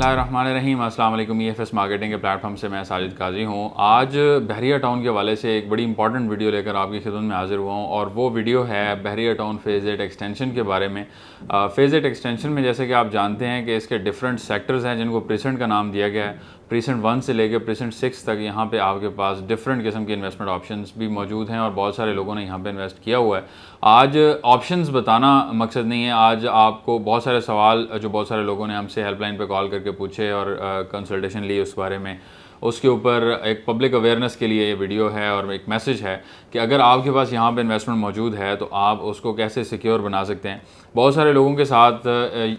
बिस्मिल्लाहिर्रहमानिर्रहीम। अस्सलाम वालेकुम। EFS मार्केटिंग के प्लेटफॉर्म से मैं साजिद काजी हूँ। आज बहरिया टाउन के हवाले से एक बड़ी इंपॉर्टेंट वीडियो लेकर आपकी खिदमत में हाजिर हुआ हूँ और वो वीडियो है बहरिया टाउन फेज़ 8 एक्सटेंशन के बारे में। फेज़ 8 एक्सटेंशन में जैसे कि आप जानते हैं कि इसके डिफरेंट सेक्टर्स हैं जिनको प्रीसेंट का नाम दिया गया है। प्रीसेंट 1 से लेकर प्रीसेंट 6 तक यहाँ पे आपके पास डिफरेंट किस्म के इन्वेस्टमेंट ऑप्शंस भी मौजूद हैं और बहुत सारे लोगों ने यहाँ पे इन्वेस्ट किया हुआ है। आज ऑप्शंस बताना मकसद नहीं है, आज आपको बहुत सारे सवाल जो बहुत सारे लोगों ने हमसे हेल्पलाइन पे कॉल करके पूछे और कंसल्टेशन ली उस बारे में, उसके ऊपर एक पब्लिक अवेयरनेस के लिए ये वीडियो है और एक मैसेज है कि अगर आपके पास यहाँ पे इन्वेस्टमेंट मौजूद है तो आप उसको कैसे सिक्योर बना सकते हैं। बहुत सारे लोगों के साथ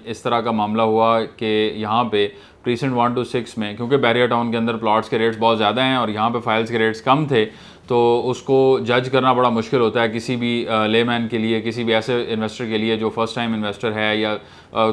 इस तरह का मामला हुआ कि यहाँ पे प्रीसेंट 1 to 6 में, क्योंकि बहरिया टाउन के अंदर प्लॉट्स के रेट्स बहुत ज़्यादा हैं और यहाँ पे फाइल्स के रेट्स कम थे, तो उसको जज करना बड़ा मुश्किल होता है किसी भी लेमैन के लिए, किसी भी ऐसे इन्वेस्टर के लिए जो फर्स्ट टाइम इन्वेस्टर है या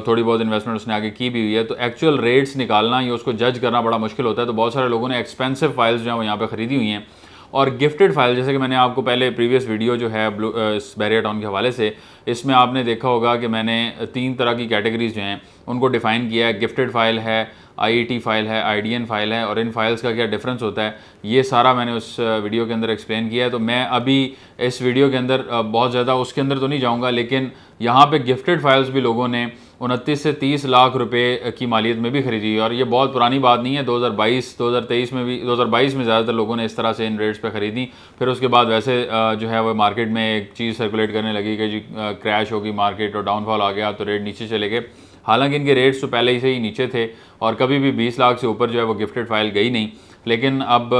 थोड़ी बहुत इन्वेस्टमेंट उसने आगे की भी हुई है, तो एक्चुअल रेट्स निकालना या उसको जज करना बड़ा मुश्किल होता है। तो बहुत सारे लोगों ने एक्सपेंसिव फाइल्स जो हैं वो यहाँ पे ख़रीदी हुई हैं और गिफ्टेड फाइल, जैसे कि मैंने आपको पहले प्रीवियस वीडियो जो है बहरिया टाउन के हवाले से, इसमें आपने देखा होगा कि मैंने 3 तरह की कैटेगरीज जो हैं उनको डिफ़ाइन किया है। गिफ्टेड फाइल है, IET फाइल है, IDN फाइल है और इन फाइल्स का क्या डिफरेंस होता है, ये सारा मैंने उस वीडियो के अंदर एक्सप्लेन किया है। तो मैं अभी इस वीडियो के अंदर बहुत ज़्यादा उसके अंदर तो नहीं जाऊँगा, लेकिन यहाँ पे गिफ्टेड फाइल्स भी लोगों ने 29 से 30 लाख रुपए की मालियत में भी खरीदी है और ये बहुत पुरानी बात नहीं है। 2022-2023 में भी, 2022 में ज़्यादातर लोगों ने इस तरह से इन रेट्स पे ख़रीदी। फिर उसके बाद वैसे जो है वो मार्केट में एक चीज़ सर्कुलेट करने लगी कि जी क्रैश होगी मार्केट और डाउनफॉल आ गया तो रेट नीचे चले गए। हालांकि इनके रेट्स तो पहले ही से ही नीचे थे और कभी भी 20 लाख से ऊपर जो है वो गिफ्टेड फाइल गई नहीं। लेकिन अब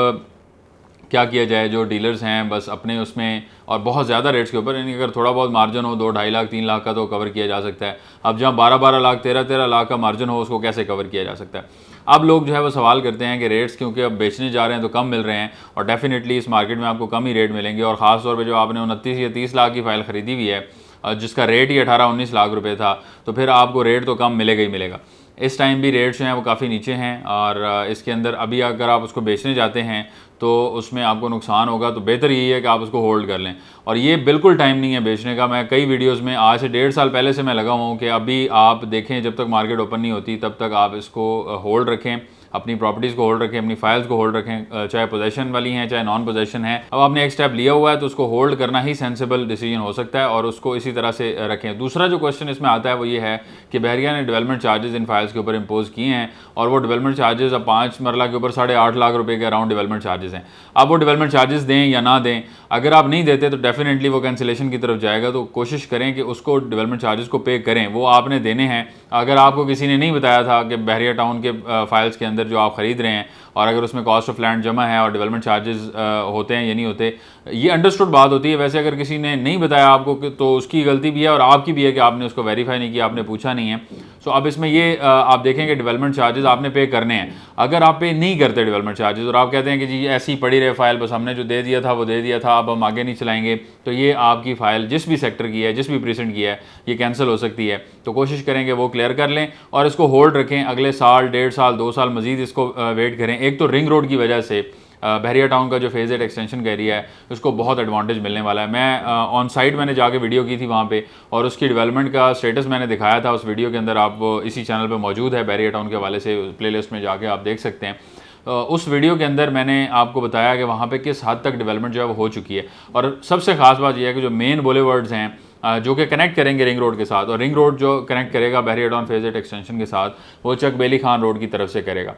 क्या किया जाए, जो डीलर्स हैं बस अपने उसमें और बहुत ज़्यादा रेट्स के ऊपर, यानी अगर थोड़ा बहुत मार्जिन हो 2-2.5 लाख 3 लाख का तो कवर किया जा सकता है। अब जहाँ 12-12 लाख 13-13 लाख का मार्जिन हो उसको कैसे कवर किया जा सकता है। अब लोग जो है वो सवाल करते हैं कि रेट्स क्योंकि अब बेचने जा रहे हैं तो कम मिल रहे हैं और डेफिनेटली इस मार्केट में आपको कम ही रेट मिलेंगे और ख़ास तौर पर जो आपने 29 या 30 लाख की फ़ाइल ख़रीदी हुई है जिसका रेट ही 18-19 लाख रुपए था, तो फिर आपको रेट तो कम मिलेगा ही मिलेगा। इस टाइम भी रेट्स जो हैं वो काफ़ी नीचे हैं और इसके अंदर अभी अगर आप उसको बेचने जाते हैं तो उसमें आपको नुकसान होगा, तो बेहतर यही है कि आप उसको होल्ड कर लें। और ये बिल्कुल टाइम नहीं है बेचने का। मैं कई वीडियोस में आज से 1.5 साल पहले से मैं लगा हुआ हूँ कि अभी आप देखें जब तक मार्केट ओपन नहीं होती तब तक आप इसको होल्ड रखें, अपनी प्रॉपर्टीज़ को होल्ड रखें, अपनी फाइल्स को होल्ड रखें, चाहे पोजेशन वाली हैं चाहे नॉन पोजेशन है। अब आपने एक स्टेप लिया हुआ है तो उसको होल्ड करना ही सेंसिबल डिसीजन हो सकता है और उसको इसी तरह से रखें। दूसरा जो क्वेश्चन इसमें आता है वो ये है कि बहरिया ने डेवलपमेंट चार्जेस इन फाइल्स के ऊपर इम्पोज किए हैं और वो डेवलपमेंट चार्जेस अब 5 मरला के ऊपर 8.5 लाख रुपए के अराउंड डेवलपमेंट चार्जेस हैं। अब वो डेवलपमेंट चार्जेस दें या ना दें, अगर आप नहीं देते तो डेफिनेटली वो कैंसिलेशन की तरफ जाएगा। तो कोशिश करें कि उसको डेवलपमेंट चार्जेस को पे करें, वो आपने देने हैं। अगर आपको किसी ने नहीं बताया था कि बहरिया टाउन के फाइल्स के अंदर जो आप ख़रीद रहे हैं और अगर उसमें कॉस्ट ऑफ लैंड जमा है और डेवलपमेंट चार्जेस होते हैं या नहीं होते, ये अंडरस्टूड बात होती है। वैसे अगर किसी ने नहीं बताया आपको तो उसकी गलती भी है और आपकी भी है कि आपने उसको वेरीफाई नहीं किया, आपने पूछा नहीं है। सो अब इसमें ये आप देखें कि डेवलपमेंट चार्जेस आपने पे करने हैं। अगर आप पे नहीं करते डेवलपमेंट चार्जेस और आप कहते हैं कि जी ऐसी पड़ी रहे फाइल, बस हमने जो दे दिया था वो दे दिया था, अब हम आगे नहीं चलाएंगे, तो ये आपकी फ़ाइल जिस भी सेक्टर की है, जिस भी प्रीसेंट की है, ये कैंसिल हो सकती है। तो कोशिश करेंगे वो क्लियर कर लें और इसको होल्ड रखें। अगले साल, 1.5 साल, 2 साल मजीद इसको वेट करें। एक तो रिंग रोड की वजह से बहरिया टाउन का जो फेज़ 8 एक्सटेंशन का एरिया है उसको बहुत एडवांटेज मिलने वाला है। मैं ऑन साइट मैंने जाके वीडियो की थी वहाँ पे और उसकी डेवलपमेंट का स्टेटस मैंने दिखाया था उस वीडियो के अंदर। आप इसी चैनल पे मौजूद है, बहरिया टाउन के हवाले से प्लेलिस्ट में जाके आप देख सकते हैं। उस वीडियो के अंदर मैंने आपको बताया कि वहाँ पे किस हद तक डेवलपमेंट जो है वो हो चुकी है। और सबसे ख़ास बात यह है कि जो मेन बुलेवर्ड्स हैं जो कि कनेक्ट करेंगे रिंग रोड के साथ, और रिंग रोड जो कनेक्ट करेगा बहरिया टाउन फेज़ 8 एक्सटेंशन के साथ वो चक बेली खान रोड की तरफ से करेगा।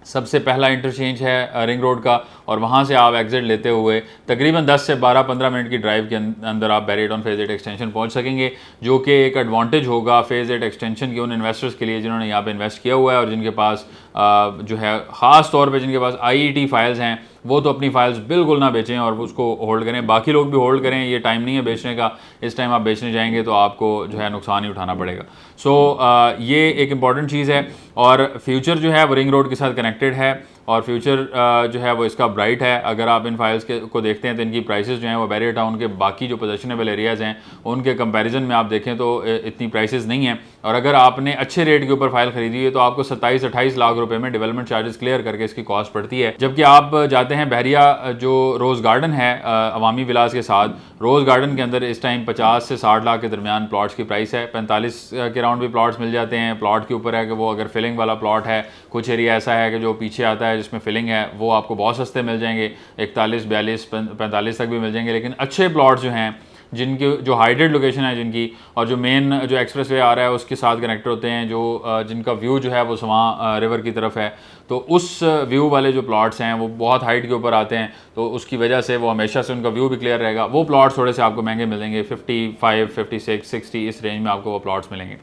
सबसे पहला इंटरचेंज है रिंग रोड का और वहाँ से आप एग्जिट लेते हुए तकरीबन 10 से 12-15 मिनट की ड्राइव के अंदर आप बहरिया टाउन फेज़ 8 एक्सटेंशन पहुँच सकेंगे, जो कि एक एडवांटेज होगा फेज़ 8 एक्सटेंशन के उन इन्वेस्टर्स के लिए जिन्होंने यहाँ पे इन्वेस्ट किया हुआ है और जिनके पास जो है ख़ास तौर पे जिनके पास IET फाइल्स हैं वो तो अपनी फाइल्स बिल्कुल ना बेचें और उसको होल्ड करें। बाकी लोग भी होल्ड करें, ये टाइम नहीं है बेचने का। इस टाइम आप बेचने जाएंगे तो आपको जो है नुकसान ही उठाना पड़ेगा। सो ये एक इम्पॉर्टेंट चीज़ है और फ्यूचर जो है वो रिंग रोड के साथ कनेक्टेड है और फ्यूचर जो है वो इसका ब्राइट है। अगर आप इन फाइल्स को देखते हैं तो इनकी प्राइसेस जो हैं वो बहरिया टाउन के बाकी जो पोजेशनेबल एरियाज़ हैं उनके कंपैरिजन में आप देखें तो इतनी प्राइसेस नहीं हैं। और अगर आपने अच्छे रेट के ऊपर फाइल खरीदी है तो आपको 27-28 लाख रुपए में डेवलपमेंट चार्जेस क्लियर करके इसकी कॉस्ट पड़ती है। जबकि आप जाते हैं बहरिया जो रोज़ गार्डन है अवामी विलास के साथ, रोज़ गार्डन के अंदर इस टाइम 50 से 60 लाख के दरमियान प्लॉट्स की प्राइस है। 45 के राउंड भी प्लॉट्स मिल जाते हैं। प्लॉट के ऊपर है कि वो अगर फिलिंग वाला प्लॉट है, कुछ एरिया ऐसा है कि जो पीछे आता है जिसमें फिलिंग है, वो आपको बहुत सस्ते मिल जाएंगे, 41, 42, 45 तक भी मिल जाएंगे। लेकिन अच्छे प्लॉट्स जो हैं, जिनकी जो हाइटेड लोकेशन है जिनकी, और जो मेन जो एक्सप्रेस वे आ रहा है उसके साथ कनेक्टर होते हैं, जो जिनका व्यू जो है वो सवां रिवर की तरफ है, तो उस व्यू वाले जो प्लॉट्स हैं वो बहुत हाइट के ऊपर आते हैं, तो उसकी वजह से वो हमेशा से उनका व्यू भी क्लियर रहेगा। वो प्लॉट्स थोड़े से आपको महंगे मिलेंगे, 55, 56, 60 इस रेंज में आपको वो प्लॉट्स मिलेंगे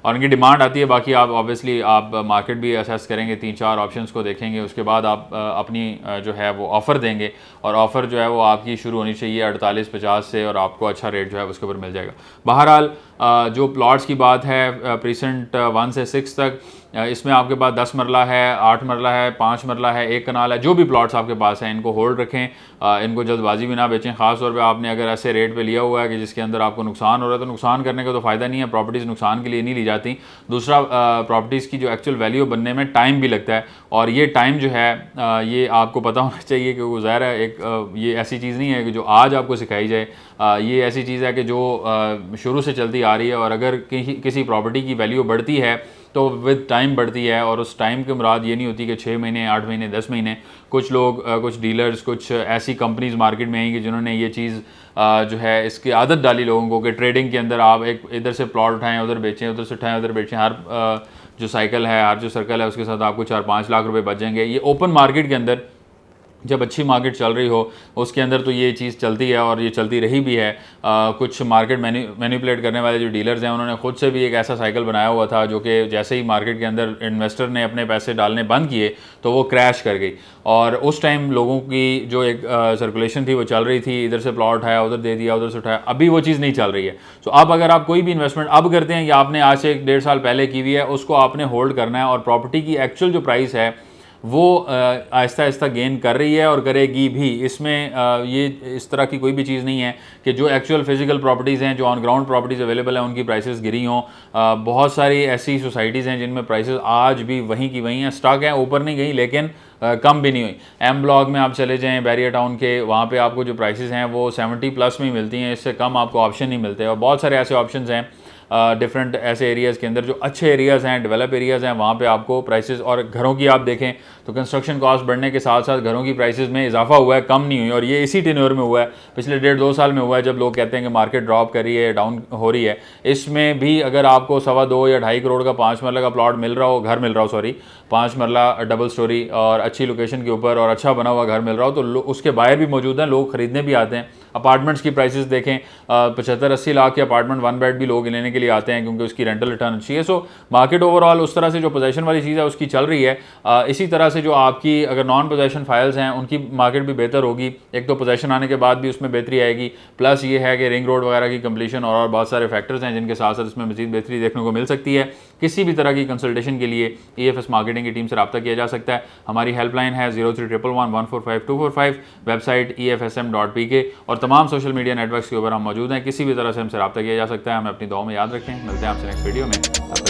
और उनकी डिमांड आती है। बाकी आप ऑब्वियसली आप मार्केट भी असेस करेंगे, 3-4 ऑप्शंस को देखेंगे, उसके बाद आप अपनी जो है वो ऑफ़र देंगे, और ऑफ़र जो है वो आपकी शुरू होनी चाहिए 48-50 से, और आपको अच्छा रेट जो है उसके ऊपर मिल जाएगा। बहरहाल जो प्लॉट्स की बात है प्रीसेंट 1 से 6 तक, इसमें आपके पास 10 मरला है, 8 मरला है, 5 मरला है, 1 कनाल है, जो भी प्लॉट्स आपके पास हैं इनको होल्ड रखें, इनको जल्दबाजी भी ना बेचें। ख़ास तौर पे आपने अगर ऐसे रेट पे लिया हुआ है कि जिसके अंदर आपको नुकसान हो रहा है, तो नुकसान करने का तो फ़ायदा नहीं है। प्रॉपर्टीज़ नुकसान के लिए नहीं ली जाती। दूसरा, प्रॉपर्टीज़ की जो एक्चुअल वैल्यू बनने में टाइम भी लगता है, और ये टाइम जो है ये आपको पता होना चाहिए कि वो ज़ाहिर है एक ये ऐसी चीज़ नहीं है कि जो आज आपको सिखाई जाए। ये ऐसी चीज़ है कि जो शुरू से चलती आ रही है, और अगर किसी प्रॉपर्टी की वैल्यू बढ़ती है तो विद टाइम बढ़ती है, और उस टाइम की मुराद ये नहीं होती कि 6 महीने, 8 महीने, 10 महीने। कुछ लोग, कुछ डीलर्स, कुछ ऐसी कंपनीज मार्केट में आएंगी जिन्होंने ये चीज़ जो है इसकी आदत डाली लोगों को कि ट्रेडिंग के अंदर आप एक इधर से प्लॉट उठाएं, उधर बेचें, उधर से उठाएं, उधर बेचें। हर जो साइकिल है, हर जो सर्कल है, उसके साथ आपको 4-5 लाख रुपए बच जाएंगे। ये ओपन मार्केट के अंदर, जब अच्छी मार्केट चल रही हो उसके अंदर तो ये चीज़ चलती है, और ये चलती रही भी है। कुछ मार्केट मैनिपुलेट करने वाले जो डीलर्स हैं उन्होंने खुद से भी एक ऐसा साइकिल बनाया हुआ था जो कि जैसे ही मार्केट के अंदर इन्वेस्टर ने अपने पैसे डालने बंद किए तो वो क्रैश कर गई, और उस टाइम लोगों की जो एक सर्कुलेशन थी वो चल रही थी, इधर से प्लॉट उठाया, उधर दे दिया, उधर से उठाया। अभी वो चीज़ नहीं चल रही है। तो अब अगर आप कोई भी इन्वेस्टमेंट अब करते हैं या आपने आज से 1-1.5 साल पहले की हुई है, उसको आपने होल्ड करना है, और प्रॉपर्टी की एक्चुअल जो प्राइस है वो आहिस्ता आहिस्ता गेन कर रही है और करेगी भी। इसमें ये इस तरह की कोई भी चीज़ नहीं है कि जो एक्चुअल फिजिकल प्रॉपर्टीज़ हैं, जो ऑन ग्राउंड प्रॉपर्टीज़ अवेलेबल हैं, उनकी प्राइसेस गिरी हों। बहुत सारी ऐसी सोसाइटीज़ हैं जिनमें प्राइसेस आज भी वहीं की वहीं हैं, स्टॉक हैं, ऊपर नहीं गई लेकिन कम भी नहीं हुई। एम ब्लॉक में आप चले जाएँ बैरिया टाउन के, वहाँ पे आपको जो प्राइसेस हैं वो 70+ में ही मिलती हैं, इससे कम आपको ऑप्शन नहीं मिलते। और बहुत सारे ऐसे ऑप्शंस हैं डिफरेंट ऐसे एरियाज़ के अंदर जो अच्छे एरियाज़ हैं, डेवलप एरियाज़ हैं, वहाँ पे आपको प्राइसेस, और घरों की आप देखें तो कंस्ट्रक्शन कॉस्ट बढ़ने के साथ साथ घरों की प्राइसेस में इजाफा हुआ है, कम नहीं हुई। और ये इसी टेन्योर में हुआ है, पिछले 1.5-2 साल में हुआ है, जब लोग कहते हैं कि मार्केट ड्रॉप कर रही है, डाउन हो रही है। इसमें भी अगर आपको 2.25 या 2.5 करोड़ का 5 मरला का प्लॉट मिल रहा हो, घर मिल रहा हो, सॉरी 5 मरला डबल स्टोरी और अच्छी लोकेशन के ऊपर और अच्छा बना हुआ घर मिल रहा हो, तो उसके बायर भी मौजूद हैं, लोग खरीदने भी आते हैं। अपार्टमेंट्स की प्राइसेस देखें, 75-80 लाख के अपार्टमेंट 1 बेड भी लोग लेने के लिए आते हैं क्योंकि उसकी रेंटल रिटर्न अच्छी है। सो मार्केट ओवरऑल उस तरह से जो पोजेशन वाली चीज़ है उसकी चल रही है। इसी तरह से जो आपकी अगर नॉन पोजेशन फाइल्स हैं उनकी मार्केट भी बेहतर होगी। एक तो पोजेशन आने के बाद भी उसमें बेहतरी आएगी, प्लस ये है कि रिंग रोड वगैरह की कंप्लीशन और बहुत सारे फैक्टर्स हैं जिनके साथ साथ इसमें मजीद बेहतरी देखने को मिल सकती है। किसी भी तरह की कंसल्टेशन के लिए EFS मार्केटिंग की टीम से रब्ता किया जा सकता है। हमारी हेल्पलाइन है 0311145245, वेबसाइट efsm.pk, और तमाम सोशल मीडिया नेटवर्क्स के ऊपर हम मौजूद हैं। किसी भी तरह से हमसे रब्ता किया जा सकता है। हमें अपनी दुआ में याद रखें। मिलते हैं आपसे नेक्स्ट वीडियो में।